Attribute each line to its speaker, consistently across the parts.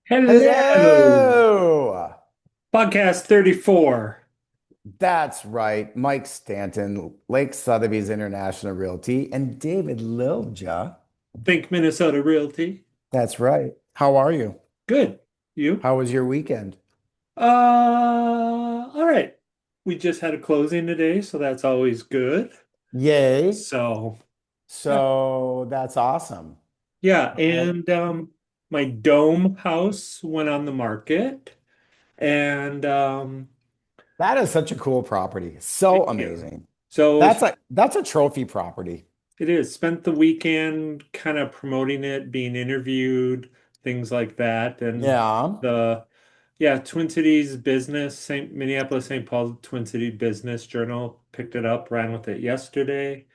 Speaker 1: Hello,
Speaker 2: Hello.
Speaker 1: podcast 34,
Speaker 2: That's right. Mike Stanton, Lake Sotheby's International Realty, and David Lilja.
Speaker 1: Think Minnesota Realty.
Speaker 2: That's right. How are you?
Speaker 1: Good. You?
Speaker 2: How was your weekend?
Speaker 1: All right. We just had a closing today, so that's always good.
Speaker 2: Yay.
Speaker 1: So, yeah,
Speaker 2: So that's awesome.
Speaker 1: yeah,
Speaker 2: Uh,
Speaker 1: and my dome house went on the market, and
Speaker 2: That is such a cool property. So
Speaker 1: thank you.
Speaker 2: amazing.
Speaker 1: So
Speaker 2: That's a trophy property.
Speaker 1: it is. Spent the weekend kind of promoting it, being interviewed, things like that. And
Speaker 2: Yeah.
Speaker 1: the, yeah, Twin Cities Business, St. Minneapolis, St. Paul Twin City Business Journal picked it up, ran with it yesterday.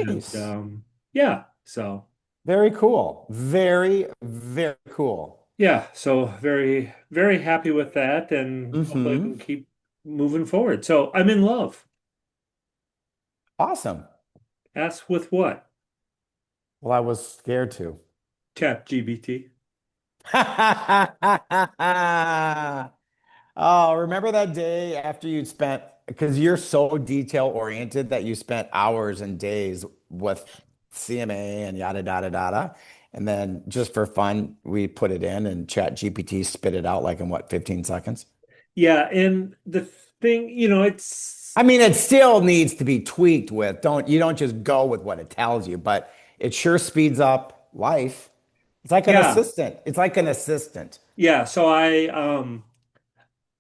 Speaker 1: And
Speaker 2: Nice.
Speaker 1: yeah, so
Speaker 2: Very cool. Very, very cool.
Speaker 1: yeah, so very, very happy with that. And hopefully I can
Speaker 2: Hmm.
Speaker 1: keep moving forward. So I'm in love.
Speaker 2: Awesome.
Speaker 1: Ask with what?
Speaker 2: Well, I was scared to.
Speaker 1: Chat GBT.
Speaker 2: Oh, remember that day after you'd spent, because you're so detail oriented that you spent hours and days with CMA and yada, yada, yada. And then just for fun, we put it in and Chat GPT spit it out like in what, 15 seconds?
Speaker 1: Yeah, and the thing, it's
Speaker 2: I mean, it still needs to be tweaked with, you don't just go with what it tells you, but it sure speeds up life. It's like an
Speaker 1: yeah.
Speaker 2: assistant. It's like an assistant.
Speaker 1: Yeah, so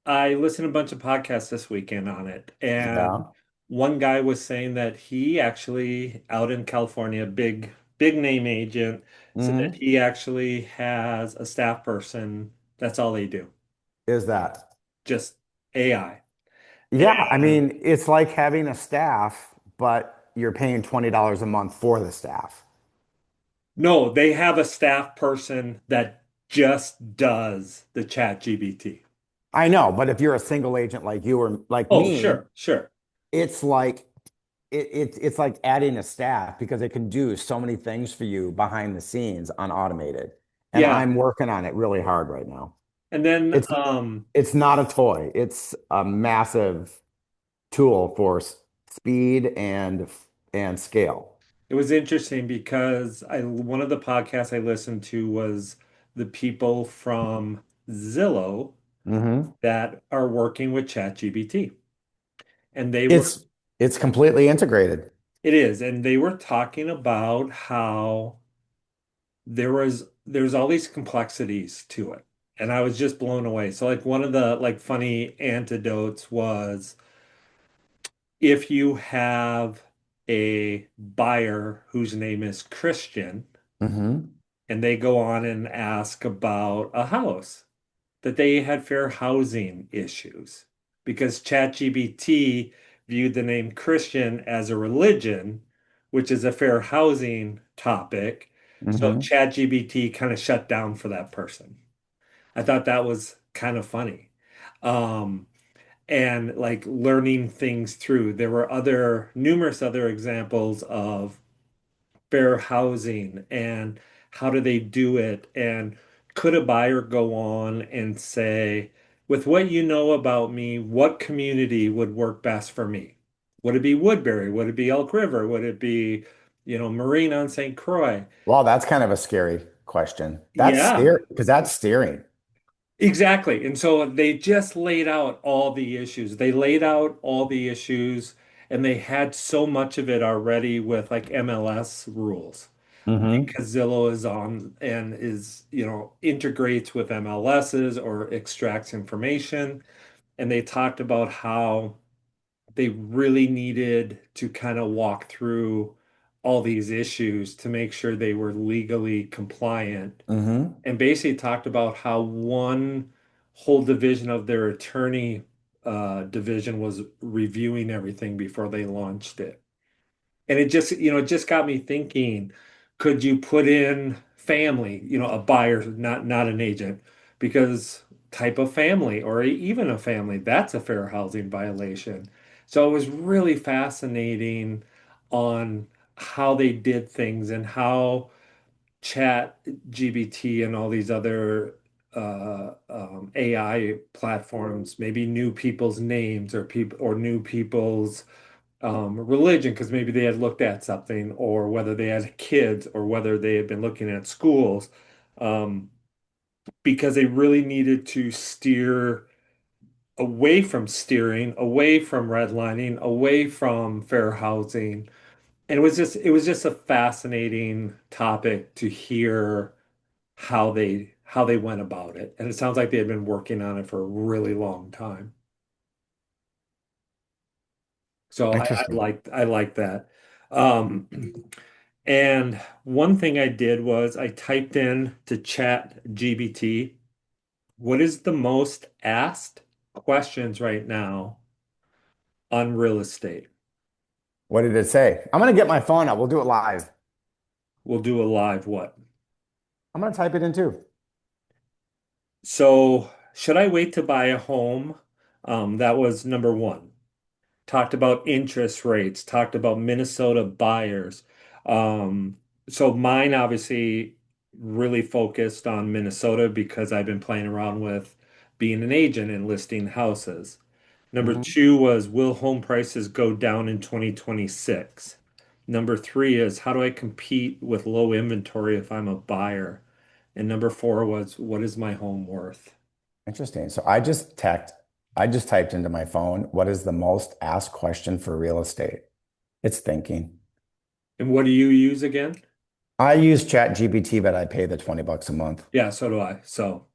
Speaker 1: I listened to a bunch of podcasts this weekend on it, and
Speaker 2: Yeah.
Speaker 1: one guy was saying that he actually out in California, big name agent, said that
Speaker 2: Hmm.
Speaker 1: he actually has a staff person. That's all they do,
Speaker 2: Is that?
Speaker 1: just AI.
Speaker 2: Yeah, I
Speaker 1: And
Speaker 2: mean, it's like having a staff, but you're paying $20 a month for the staff.
Speaker 1: no, they have a staff person that just does the chat GBT.
Speaker 2: I know, but if you're a single agent like you or like
Speaker 1: Oh,
Speaker 2: me,
Speaker 1: sure, sure.
Speaker 2: it's like it's like adding a staff because it can do so many things for you behind the scenes unautomated. And
Speaker 1: Yeah.
Speaker 2: I'm working on it really hard right now.
Speaker 1: And then
Speaker 2: It's it's not a toy. It's a massive tool for speed and scale.
Speaker 1: it was interesting because I one of the podcasts I listened to was the people from Zillow
Speaker 2: Hmm.
Speaker 1: that are working with ChatGPT. And they were
Speaker 2: It's it's completely integrated.
Speaker 1: it is, and they were talking about how there's all these complexities to it. And I was just blown away. So like one of the like funny antidotes was if you have a buyer whose name is Christian
Speaker 2: Hmm.
Speaker 1: and they go on and ask about a house, that they had fair housing issues because ChatGPT viewed the name Christian as a religion, which is a fair housing topic. So
Speaker 2: Hmm.
Speaker 1: ChatGPT kind of shut down for that person. I thought that was kind of funny. Um, and like learning things through. There were numerous other examples of fair housing and how do they do it? And could a buyer go on and say, with what you know about me, what community would work best for me? Would it be Woodbury? Would it be Elk River? Would it be, Marine on St. Croix?
Speaker 2: Well, that's kind of a scary question. That's
Speaker 1: Yeah,
Speaker 2: scary because that's steering.
Speaker 1: exactly. And so they just laid out all the issues. They laid out all the issues and they had so much of it already with like MLS rules.
Speaker 2: Hmm.
Speaker 1: Because Zillow is on and is, integrates with MLSs or extracts information. And they talked about how they really needed to kind of walk through all these issues to make sure they were legally compliant.
Speaker 2: Hmm.
Speaker 1: And basically talked about how one whole division of their attorney division was reviewing everything before they launched it. And it just got me thinking, could you put in family, a buyer, not an agent, because type of family or even a family, that's a fair housing violation. So it was really fascinating on how they did things and how Chat GBT and all these other AI platforms maybe knew people's names or people or knew people's religion because maybe they had looked at something, or whether they had kids, or whether they had been looking at schools, um, because they really needed to steer away from steering, away from redlining, away from fair housing. And it was just a fascinating topic to hear how they went about it. And it sounds like they had been working on it for a really long time. So
Speaker 2: Interesting.
Speaker 1: I liked that. Um, and one thing I did was I typed in to chat GBT, what is the most asked questions right now on real estate?
Speaker 2: What did it say? I'm gonna get my phone out. We'll do it live.
Speaker 1: We'll do a live what?
Speaker 2: I'm gonna type it in too.
Speaker 1: So should I wait to buy a home? That was number one. Talked about interest rates, talked about Minnesota buyers. Um, so mine obviously really focused on Minnesota because I've been playing around with being an agent and listing houses. Number
Speaker 2: Mhm.
Speaker 1: two was, will home prices go down in 2026? Number three is, how do I compete with low inventory if I'm a buyer? And number four was, what is my home worth?
Speaker 2: Interesting. So I just typed into my phone, what is the most asked question for real estate? It's thinking.
Speaker 1: And what do you use again?
Speaker 2: I use ChatGPT, but I pay the 20 bucks a month.
Speaker 1: Yeah, so do I. So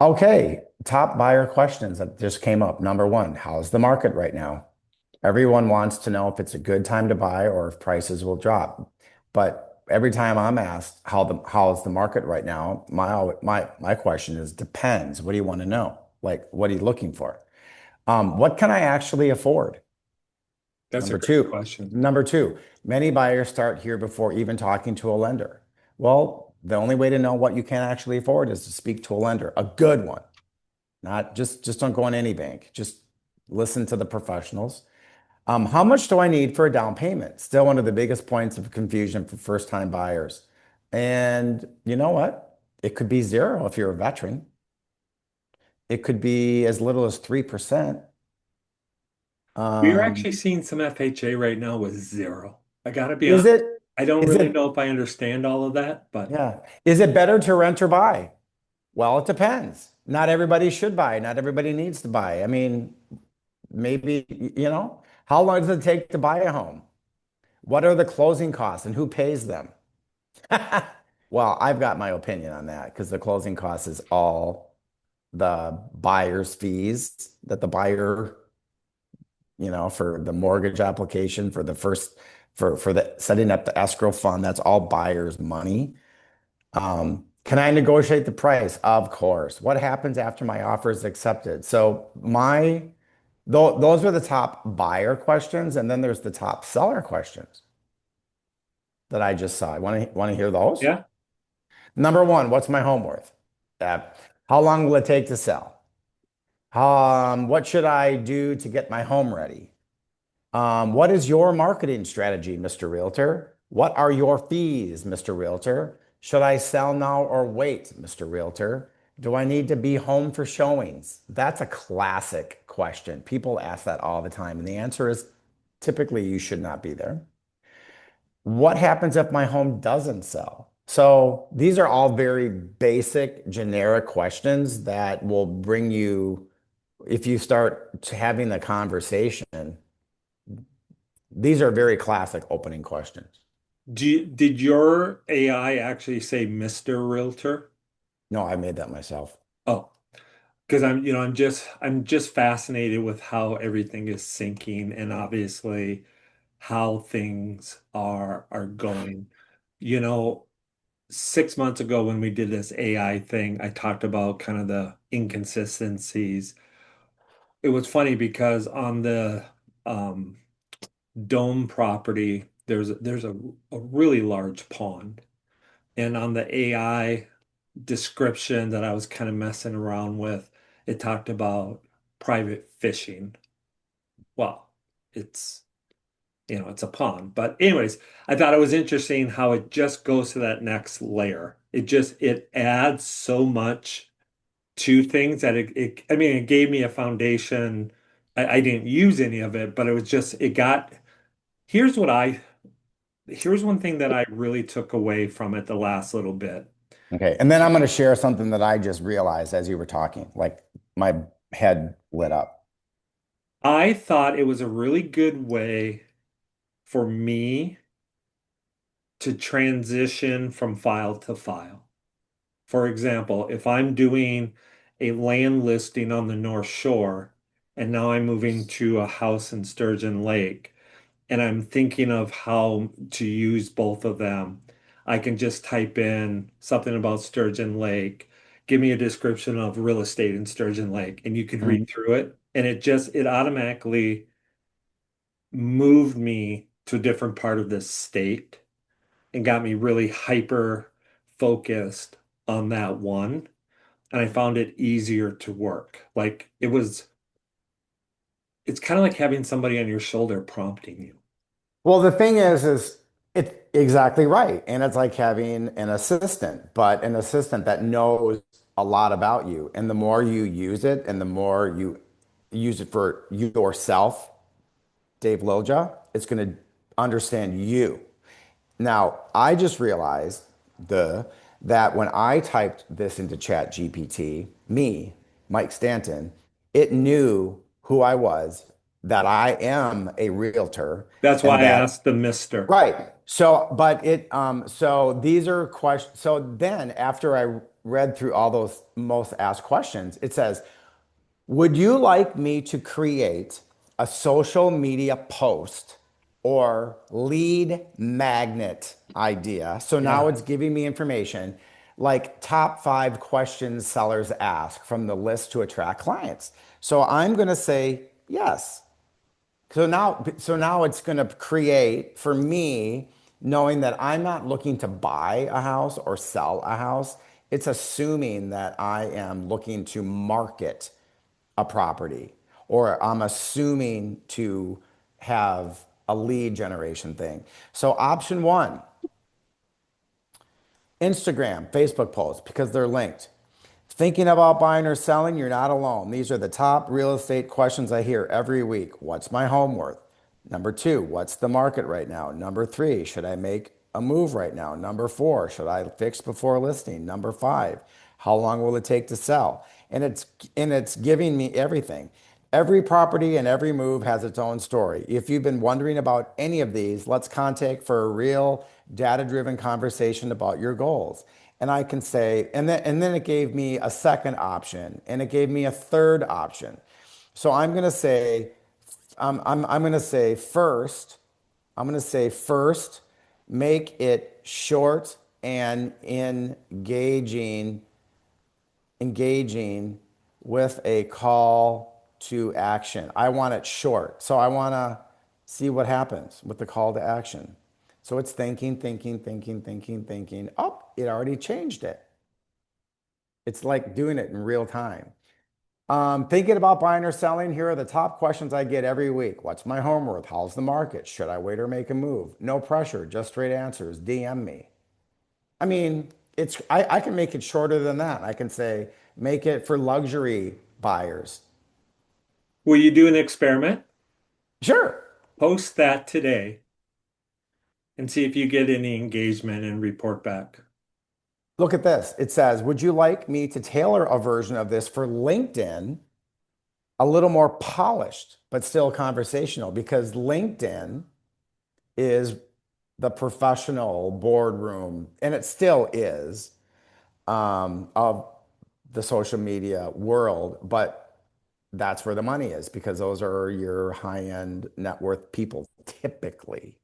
Speaker 2: Okay, top buyer questions that just came up. Number one, how's the market right now? Everyone wants to know if it's a good time to buy or if prices will drop. But every time I'm asked how's the market right now, my question is depends. What do you want to know? Like, what are you looking for? What can I actually afford?
Speaker 1: that's a
Speaker 2: Number
Speaker 1: great
Speaker 2: two,
Speaker 1: question.
Speaker 2: number two, many buyers start here before even talking to a lender. Well, the only way to know what you can actually afford is to speak to a lender, a good one. Not just don't go in any bank. Just listen to the professionals. How much do I need for a down payment? Still one of the biggest points of confusion for first-time buyers. And you know what? It could be zero if you're a veteran. It could be as little as 3%.
Speaker 1: We're
Speaker 2: Um,
Speaker 1: actually seeing some FHA right now with zero. I gotta be
Speaker 2: is
Speaker 1: honest.
Speaker 2: it,
Speaker 1: I don't
Speaker 2: is
Speaker 1: really
Speaker 2: it,
Speaker 1: know if I understand all of that, but
Speaker 2: yeah. Is it better to rent or buy? Well, it depends. Not everybody should buy. Not everybody needs to buy. I mean, maybe, how long does it take to buy a home? What are the closing costs and who pays them? Well, I've got my opinion on that because the closing cost is all the buyer's fees that the buyer, for the mortgage application, for the first, for the setting up the escrow fund, that's all buyer's money. Can I negotiate the price? Of course. What happens after my offer is accepted? So those are the top buyer questions, and then there's the top seller questions that I just saw. Want to hear those?
Speaker 1: yeah.
Speaker 2: Number one, what's my home worth? Uh, how long will it take to sell? What should I do to get my home ready? What is your marketing strategy, Mr. Realtor? What are your fees, Mr. Realtor? Should I sell now or wait, Mr. Realtor? Do I need to be home for showings? That's a classic question. People ask that all the time, and the answer is typically you should not be there. What happens if my home doesn't sell? So these are all very basic, generic questions that will bring you, if you start having the conversation, these are very classic opening questions.
Speaker 1: Did your AI actually say Mr. Realtor?
Speaker 2: No, I made that myself.
Speaker 1: Oh, because I'm just fascinated with how everything is syncing and obviously how things are going. You know, 6 months ago when we did this AI thing, I talked about kind of the inconsistencies. It was funny because on the um, dome property, there's a really large pond, and on the AI description that I was kind of messing around with, it talked about private fishing. Well, it's it's a pond, but anyways, I thought it was interesting how it just goes to that next layer. It adds so much two things that I mean, it gave me a foundation. I didn't use any of it, but it was just, here's what I, here's one thing that I really took away from it the last little bit.
Speaker 2: Okay. And then I'm going to share something that I just realized as you were talking, like my head lit up.
Speaker 1: I thought it was a really good way for me to transition from file to file. For example, if I'm doing a land listing on the North Shore and now I'm moving to a house in Sturgeon Lake and I'm thinking of how to use both of them, I can just type in something about Sturgeon Lake, give me a description of real estate in Sturgeon Lake, and you could read
Speaker 2: Mhm.
Speaker 1: through it. And it automatically moved me to a different part of this state and got me really hyper focused on that one. And I found it easier to work. It's kind of like having somebody on your shoulder prompting you.
Speaker 2: Well, the thing is it's exactly right. And it's like having an assistant, but an assistant that knows a lot about you. And the more you use it and the more you use it for yourself, Dave Loja, it's going to understand you. Now, I just realized that when I typed this into Chat GPT, me, Mike Stanton, it knew who I was, that I am a realtor,
Speaker 1: That's
Speaker 2: and
Speaker 1: why I
Speaker 2: that
Speaker 1: asked the mister.
Speaker 2: right. So, but so these are questions. So then after I read through all those most asked questions, it says, would you like me to create a social media post or lead magnet idea? So now
Speaker 1: Yeah.
Speaker 2: it's giving me information like top 5 questions sellers ask from the list to attract clients. So I'm going to say yes. So now it's going to create for me, knowing that I'm not looking to buy a house or sell a house. It's assuming that I am looking to market a property, or I'm assuming to have a lead generation thing. So option one, Instagram, Facebook posts, because they're linked. Thinking about buying or selling, you're not alone. These are the top real estate questions I hear every week. What's my home worth? Number two, what's the market right now? Number three, should I make a move right now? Number four, should I fix before listing? Number five, how long will it take to sell? And it's giving me everything. Every property and every move has its own story. If you've been wondering about any of these, let's contact for a real data-driven conversation about your goals. And I can say, and then it gave me a second option, and it gave me a third option. So I'm going to say first, make it short and engaging with a call to action. I want it short. So I want to see what happens with the call to action. So it's thinking. Oh, it already changed it. It's like doing it in real time. Thinking about buying or selling, here are the top questions I get every week. What's my home worth? How's the market? Should I wait or make a move? No pressure, just straight answers. DM me. I mean, I can make it shorter than that. I can say, make it for luxury buyers.
Speaker 1: Will you do an experiment?
Speaker 2: Sure.
Speaker 1: Post that today and see if you get any engagement and report back.
Speaker 2: Look at this. It says, would you like me to tailor a version of this for LinkedIn, a little more polished, but still conversational? Because LinkedIn is the professional boardroom, and it still is, of the social media world, but that's where the money is because those are your high-end net worth people typically,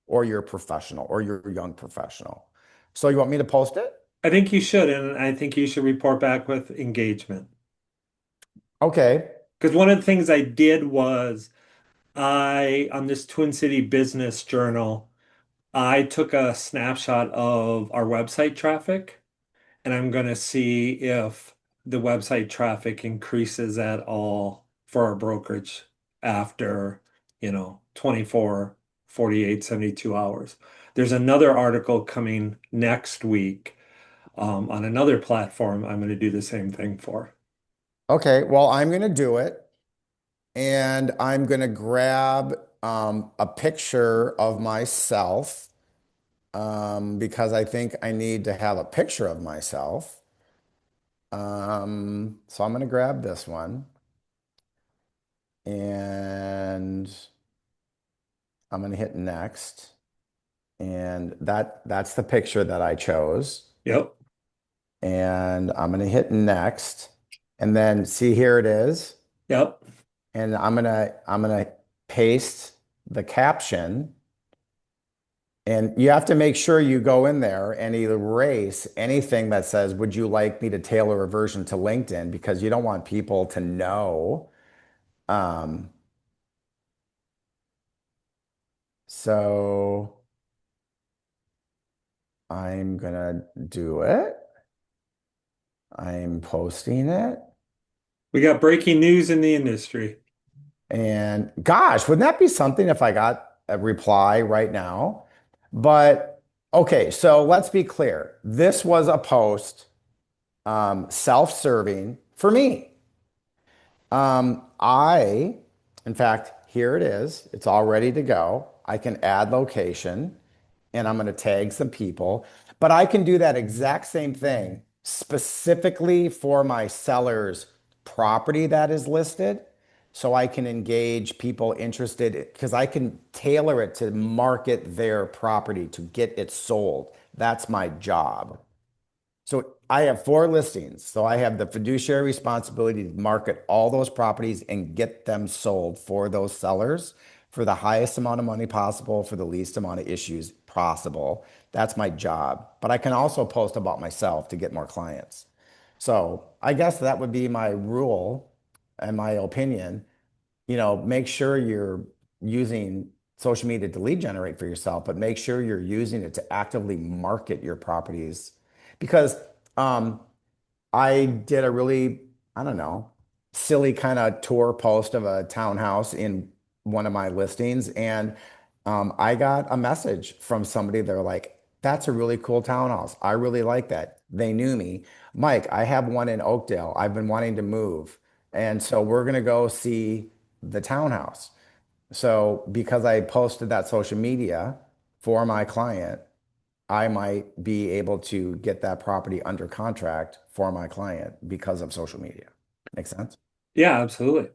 Speaker 2: or you're professional or you're a young professional. So you want me to post it?
Speaker 1: I think you should, and I think you should report back with engagement.
Speaker 2: Okay.
Speaker 1: Because one of the things I did was on this Twin City Business Journal, I took a snapshot of our website traffic, and I'm going to see if the website traffic increases at all for our brokerage after, 24, 48, 72 hours. There's another article coming next week on another platform, I'm going to do the same thing for.
Speaker 2: Okay, well, I'm going to do it and I'm going to grab a picture of myself because I think I need to have a picture of myself. So I'm going to grab this one and I'm going to hit next. And that's the picture that I chose.
Speaker 1: Yep.
Speaker 2: And I'm going to hit next. And then see here it is.
Speaker 1: Yep.
Speaker 2: And I'm gonna paste the caption. And you have to make sure you go in there and erase anything that says, would you like me to tailor a version to LinkedIn? Because you don't want people to know. Um, so I'm gonna do it. I'm posting it.
Speaker 1: We got breaking news in the industry.
Speaker 2: And gosh, wouldn't that be something if I got a reply right now? But okay, so let's be clear. This was a post, self-serving for me. In fact, here it is. It's all ready to go. I can add location and I'm going to tag some people, but I can do that exact same thing specifically for my seller's property that is listed. So I can engage people interested because I can tailor it to market their property to get it sold. That's my job. So I have four listings. So I have the fiduciary responsibility to market all those properties and get them sold for those sellers for the highest amount of money possible, for the least amount of issues possible. That's my job. But I can also post about myself to get more clients. So I guess that would be my rule and my opinion. Make sure you're using social media to lead generate for yourself, but make sure you're using it to actively market your properties. Because um, I did a really, I don't know, silly kind of tour post of a townhouse in one of my listings. And I got a message from somebody. They're like, that's a really cool townhouse. I really like that. They knew me. Mike, I have one in Oakdale. I've been wanting to move. And so we're going to go see the townhouse. So because I posted that social media for my client, I might be able to get that property under contract for my client because of social media. Make sense?
Speaker 1: Yeah, absolutely.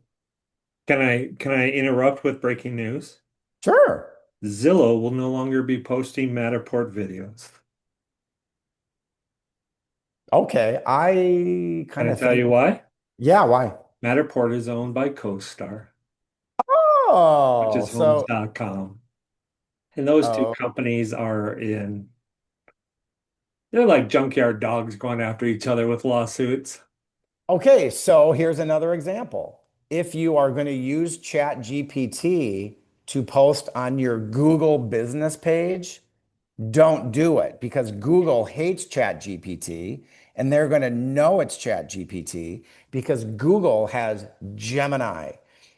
Speaker 1: Can I interrupt with breaking news?
Speaker 2: Sure.
Speaker 1: Zillow will no longer be posting Matterport videos.
Speaker 2: Okay. I
Speaker 1: Can
Speaker 2: kind
Speaker 1: I
Speaker 2: of
Speaker 1: tell
Speaker 2: think,
Speaker 1: you why?
Speaker 2: yeah, why?
Speaker 1: Matterport is owned by CoStar, which
Speaker 2: Oh,
Speaker 1: is
Speaker 2: so,
Speaker 1: Homes.com. And those two
Speaker 2: oh,
Speaker 1: companies they're like junkyard dogs going after each other with lawsuits.
Speaker 2: okay. So here's another example. If you are going to use Chat GPT to post on your Google business page, don't do it because Google hates ChatGPT and they're going to know it's ChatGPT because Google has Gemini.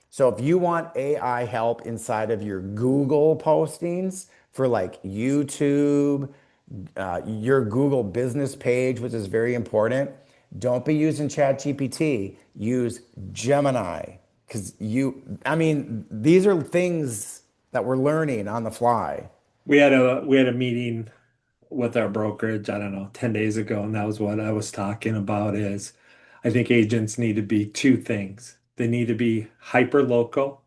Speaker 2: So if you want AI help inside of your Google postings for like YouTube, your Google business page, which is very important, don't be using ChatGPT. Use Gemini because I mean, these are things that we're learning on the fly.
Speaker 1: We had a meeting with our brokerage, I don't know, 10 days ago, and that was what I was talking about is I think agents need to be two things. They need to be hyper local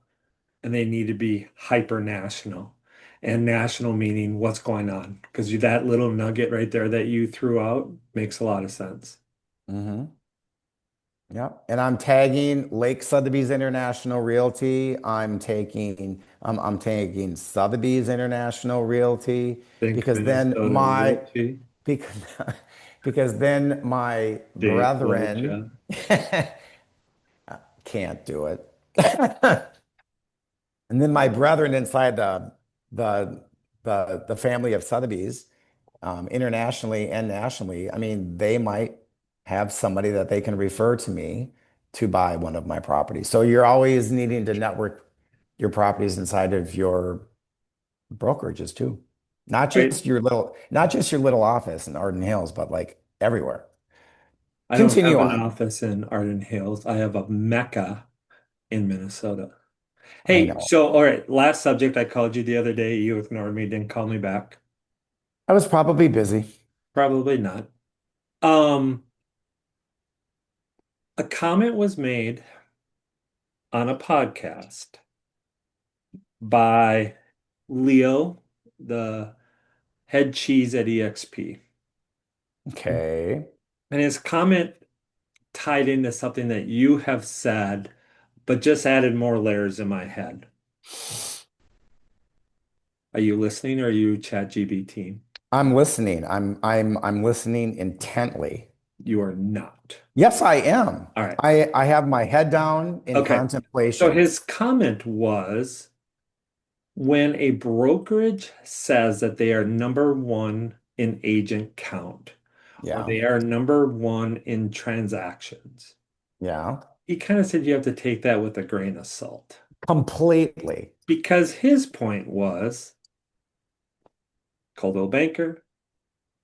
Speaker 1: and they need to be hyper national. And national meaning what's going on. Because that little nugget right there that you threw out makes a lot of sense.
Speaker 2: Mhm. Yeah, and I'm tagging Lake Sotheby's International Realty. I'm tagging Sotheby's International Realty
Speaker 1: Think
Speaker 2: because then
Speaker 1: Minnesota
Speaker 2: my
Speaker 1: Realty,
Speaker 2: because because then my
Speaker 1: Dave
Speaker 2: brethren
Speaker 1: Rocha.
Speaker 2: can't do it. And then my brethren inside the the family of Sotheby's, internationally and nationally, I mean, they might have somebody that they can refer to me to buy one of my properties. So you're always needing to network your properties inside of your brokerages too.
Speaker 1: Right.
Speaker 2: Not just your little office in Arden Hills, but like everywhere.
Speaker 1: I don't have
Speaker 2: Continue
Speaker 1: an
Speaker 2: on.
Speaker 1: office in Arden Hills. I have a Mecca in Minnesota.
Speaker 2: I
Speaker 1: Hey,
Speaker 2: know.
Speaker 1: so all right, last subject I called you the other day. You ignored me, didn't call me back.
Speaker 2: I was probably busy.
Speaker 1: Probably not. Um, a comment was made on a podcast by Leo, the head cheese at EXP.
Speaker 2: Okay.
Speaker 1: And his comment tied into something that you have said, but just added more layers in my head. Are you listening or are you chat GBT?
Speaker 2: I'm listening. I'm listening intently.
Speaker 1: You are not.
Speaker 2: Yes, I am.
Speaker 1: All right.
Speaker 2: I have my head down in
Speaker 1: Okay. So
Speaker 2: contemplation.
Speaker 1: his comment was when a brokerage says that they are number one in agent count or
Speaker 2: Yeah.
Speaker 1: they are number one in transactions,
Speaker 2: Yeah.
Speaker 1: he kind of said you have to take that with a grain of salt
Speaker 2: Completely.
Speaker 1: because his point was Coldwell Banker,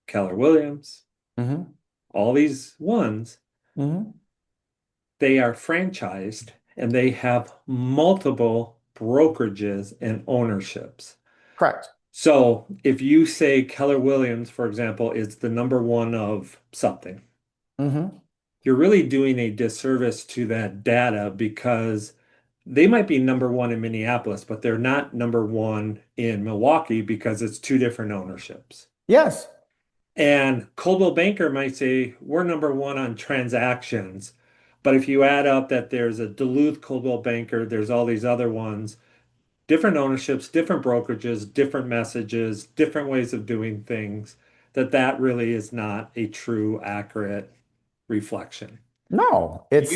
Speaker 1: Keller Williams,
Speaker 2: Hmm.
Speaker 1: all these ones,
Speaker 2: Hmm.
Speaker 1: they are franchised and they have multiple brokerages and ownerships.
Speaker 2: Correct.
Speaker 1: So if you say Keller Williams, for example, is the number one of something,
Speaker 2: Hmm.
Speaker 1: you're really doing a disservice to that data because they might be number one in Minneapolis, but they're not number one in Milwaukee because it's two different ownerships.
Speaker 2: Yes.
Speaker 1: And Coldwell Banker might say, we're number one on transactions. But if you add up that there's a Duluth Coldwell Banker, there's all these other ones, different ownerships, different brokerages, different messages, different ways of doing things, that really is not a true, accurate reflection.
Speaker 2: No, it's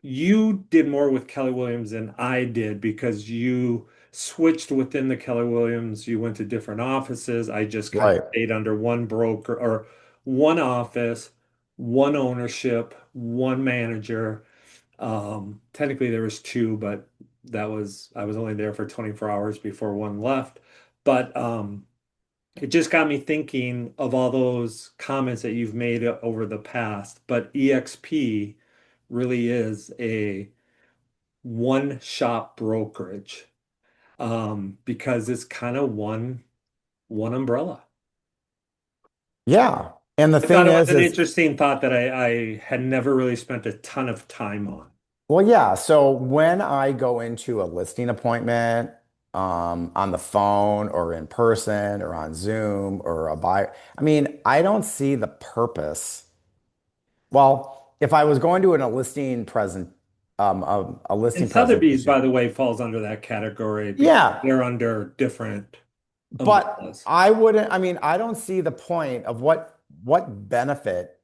Speaker 1: You did more with Kelly Williams than I did because you switched within the Keller Williams. You went to different offices. I just kind of
Speaker 2: right.
Speaker 1: stayed under one broker or one office, one ownership, one manager. Technically there was two, but that was I was only there for 24 hours before one left. But it just got me thinking of all those comments that you've made over the past. But EXP really is a one shop brokerage because it's kind of one umbrella.
Speaker 2: Yeah. And the
Speaker 1: I thought
Speaker 2: thing
Speaker 1: it was an
Speaker 2: is,
Speaker 1: interesting thought that I had never really spent a ton of time on.
Speaker 2: well, yeah. So when I go into a listing appointment, on the phone or in person or on Zoom or a buy, I mean, I don't see the purpose. Well, if I was going to a listing present, a
Speaker 1: And
Speaker 2: listing
Speaker 1: Sotheby's,
Speaker 2: presentation,
Speaker 1: by the way, falls under that category because
Speaker 2: yeah.
Speaker 1: they're under different
Speaker 2: But
Speaker 1: umbrellas.
Speaker 2: I wouldn't, I mean, I don't see the point of what benefit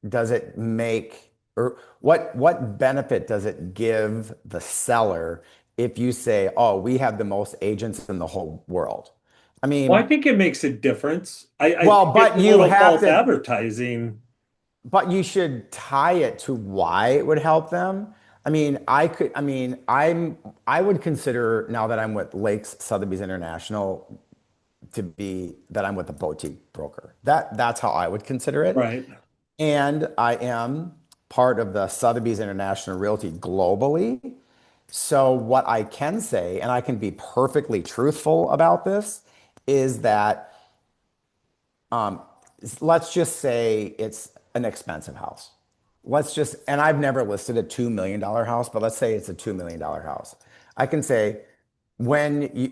Speaker 2: does it make or what benefit does it give the seller if you say, "Oh, we have the most agents in the whole world." I
Speaker 1: Well, I
Speaker 2: mean,
Speaker 1: think it makes a difference. I
Speaker 2: well,
Speaker 1: think it's
Speaker 2: but
Speaker 1: a
Speaker 2: you
Speaker 1: little
Speaker 2: have
Speaker 1: false
Speaker 2: to
Speaker 1: advertising.
Speaker 2: but you should tie it to why it would help them. I mean, I would consider now that I'm with Lakes Sotheby's International to be that I'm with a boutique broker. That's how I would consider it.
Speaker 1: Right.
Speaker 2: And I am part of the Sotheby's International Realty globally. So what I can say, and I can be perfectly truthful about this, is that let's just say it's an expensive house. Let's just, and I've never listed a $2 million house, but let's say it's a $2 million house. I can say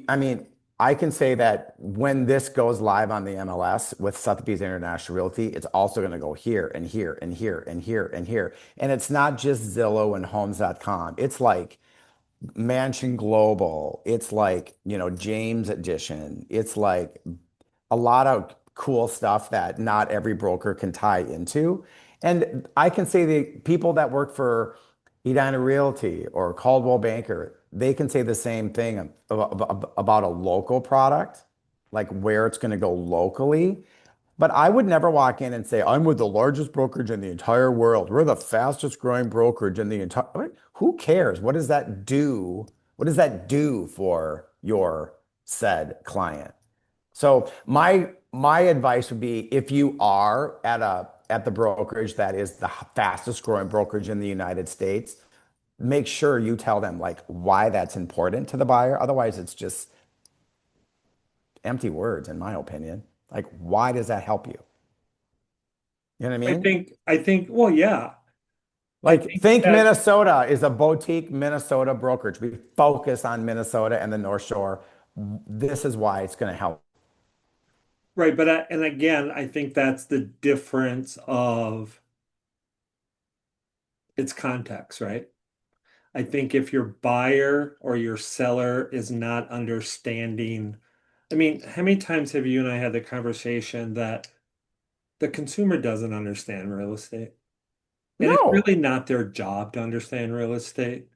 Speaker 2: I mean, I can say that when this goes live on the MLS with Sotheby's International Realty, it's also going to go here and here and here and here and here. And it's not just Zillow and Homes.com. It's like Mansion Global. It's like, James Edition. It's like a lot of cool stuff that not every broker can tie into. And I can say the people that work for Edina Realty or Caldwell Banker, they can say the same thing about a local product, like where it's going to go locally. But I would never walk in and say, I'm with the largest brokerage in the entire world. We're the fastest growing brokerage in the entire. I mean, who cares? What does that do? What does that do for your said client? So my advice would be if you are at at the brokerage that is the fastest growing brokerage in the United States, make sure you tell them like why that's important to the buyer. Otherwise, it's just empty words, in my opinion. Like, why does that help you? You know what I mean?
Speaker 1: well, yeah, I
Speaker 2: Like,
Speaker 1: think
Speaker 2: think
Speaker 1: that,
Speaker 2: Minnesota is a boutique Minnesota brokerage. We focus on Minnesota and the North Shore. This is why it's going to help.
Speaker 1: right. And again, I think that's the difference of its context, right? I think if your buyer or your seller is not understanding, I mean, how many times have you and I had the conversation that the consumer doesn't understand real estate? And it's
Speaker 2: No,
Speaker 1: really not their job to understand real estate.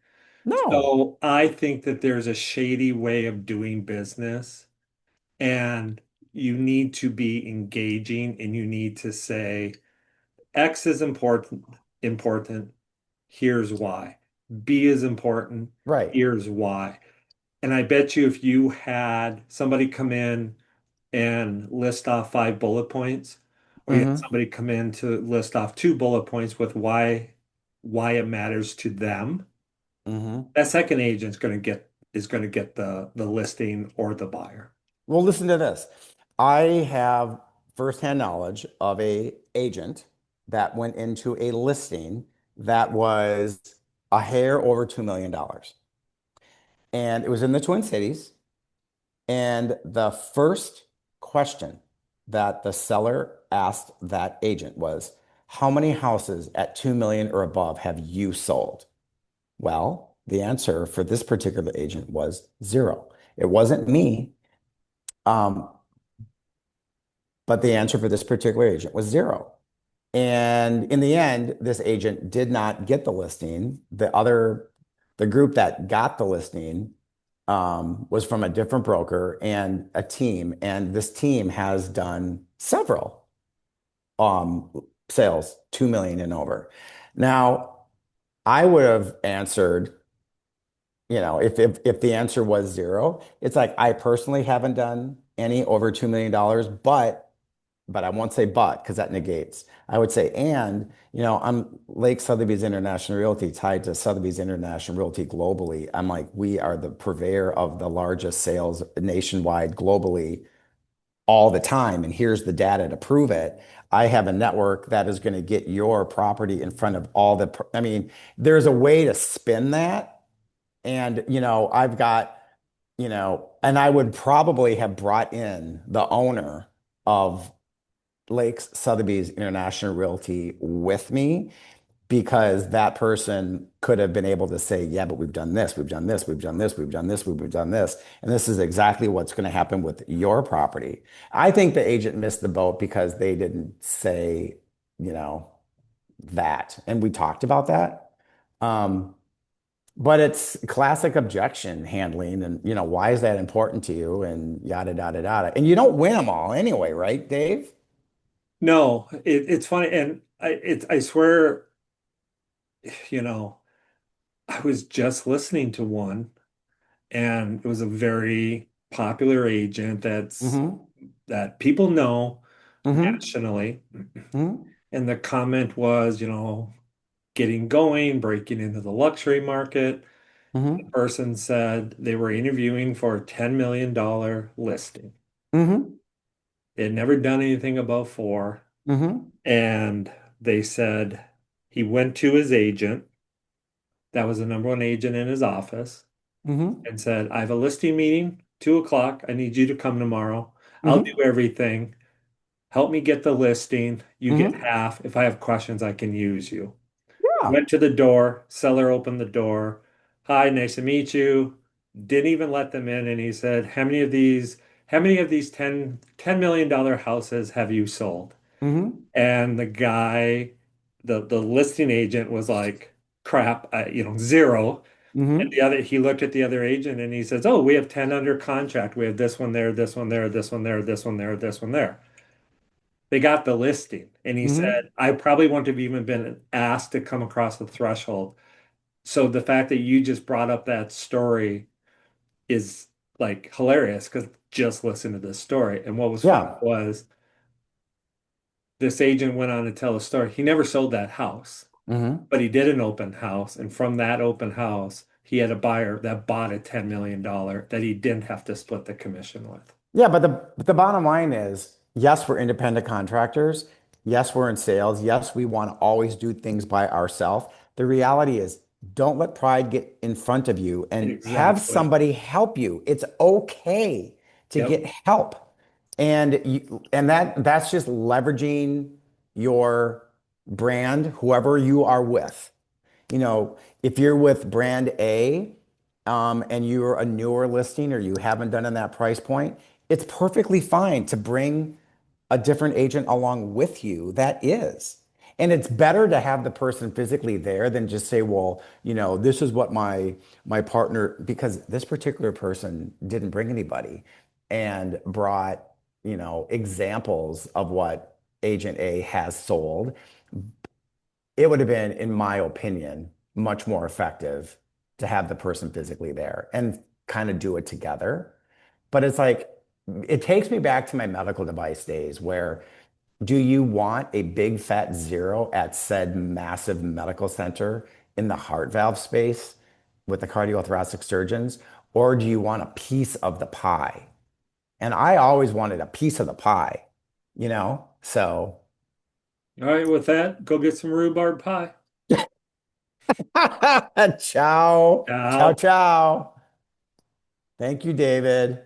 Speaker 2: no.
Speaker 1: So I think that there's a shady way of doing business, and you need to be engaging and you need to say, X is important. Here's why. B is important.
Speaker 2: Right.
Speaker 1: Here's why. And I bet you if you had somebody come in and list off 5 bullet points, or you had
Speaker 2: Hmm.
Speaker 1: somebody come in to list off 2 bullet points with why it matters to them,
Speaker 2: Hmm.
Speaker 1: that second agent's going to get the listing or the buyer.
Speaker 2: Well, listen to this. I have firsthand knowledge of a agent that went into a listing that was a hair over $2 million. And it was in the Twin Cities. And the first question that the seller asked that agent was, how many houses at 2 million or above have you sold? Well, the answer for this particular agent was zero. It wasn't me. Um, but the answer for this particular agent was zero. And in the end, this agent did not get the listing. The group that got the listing was from a different broker and a team. And this team has done several um, sales, 2 million and over. Now, I would have answered, if the answer was zero, it's like I personally haven't done any over $2 million, but I won't say but because that negates. I would say, and, I'm Lake Sotheby's International Realty tied to Sotheby's International Realty globally. I'm like, we are the purveyor of the largest sales nationwide globally all the time. And here's the data to prove it. I have a network that is going to get your property in front of I mean, there's a way to spin that. And, I've got, and I would probably have brought in the owner of Lakes Sotheby's International Realty with me because that person could have been able to say, yeah, but we've done this, we've done this, we've done this, we've done this, we've done this. And this is exactly what's going to happen with your property. I think the agent missed the boat because they didn't say, you know, that. And we talked about that. Um, but it's classic objection handling. And, why is that important to you? And yada, yada, yada. And you don't win them all anyway, right, Dave?
Speaker 1: No, it's funny, and I swear, you know, I was just listening to one, and it was a very popular agent
Speaker 2: Mm-hmm.
Speaker 1: that people know
Speaker 2: Mm-hmm.
Speaker 1: nationally,
Speaker 2: Mm-hmm.
Speaker 1: and the comment was, getting going, breaking into the luxury market. The
Speaker 2: Mm-hmm.
Speaker 1: person said they were interviewing for a $10 million listing.
Speaker 2: Mm-hmm.
Speaker 1: They had never done anything above four.
Speaker 2: Mm-hmm.
Speaker 1: And they said he went to his agent, that was the number one agent in his office,
Speaker 2: Mm-hmm.
Speaker 1: and said, I have a listing meeting, 2 o'clock. I need you to come tomorrow. I'll do
Speaker 2: Mm-hmm.
Speaker 1: everything. Help me get the listing. You get
Speaker 2: Mm-hmm.
Speaker 1: half. If I have questions, I can use you.
Speaker 2: Yeah.
Speaker 1: Went to the door. Seller opened the door. Hi, nice to meet you. Didn't even let them in. And he said, how many of these $10 million houses have you sold?
Speaker 2: Mm-hmm.
Speaker 1: And the guy, the listing agent was like, crap, zero. And
Speaker 2: Mm-hmm.
Speaker 1: he looked at the other agent and he says, oh, we have 10 under contract. We have this one there, this one there, this one there, this one there, this one there. They got the listing. And he
Speaker 2: Mm-hmm.
Speaker 1: said, I probably wouldn't have even been asked to come across the threshold. So the fact that you just brought up that story is like hilarious because just listen to this story. And what was funny
Speaker 2: Yeah.
Speaker 1: was this agent went on to tell a story. He never sold that house,
Speaker 2: Hmm.
Speaker 1: but he did an open house. And from that open house, he had a buyer that bought a $10 million that he didn't have to split the commission with.
Speaker 2: Yeah, but the bottom line is, yes, we're independent contractors. Yes, we're in sales. Yes, we want to always do things by ourselves. The reality is, don't let pride get in front of you and have
Speaker 1: Exactly.
Speaker 2: somebody help you. It's okay to
Speaker 1: Yep.
Speaker 2: get help. And that's just leveraging your brand, whoever you are with. If you're with brand A, and you're a newer listing or you haven't done in that price point, it's perfectly fine to bring a different agent along with you that is. And it's better to have the person physically there than just say, well, this is what my partner, because this particular person didn't bring anybody and brought, examples of what agent A has sold. It would have been, in my opinion, much more effective to have the person physically there and kind of do it together. But it's like, it takes me back to my medical device days where do you want a big fat zero at said massive medical center in the heart valve space with the cardiothoracic surgeons, or do you want a piece of the pie? And I always wanted a piece of the pie, So
Speaker 1: All right, with that, go get some rhubarb pie.
Speaker 2: ciao, ciao,
Speaker 1: Ciao.
Speaker 2: ciao. Thank you, David.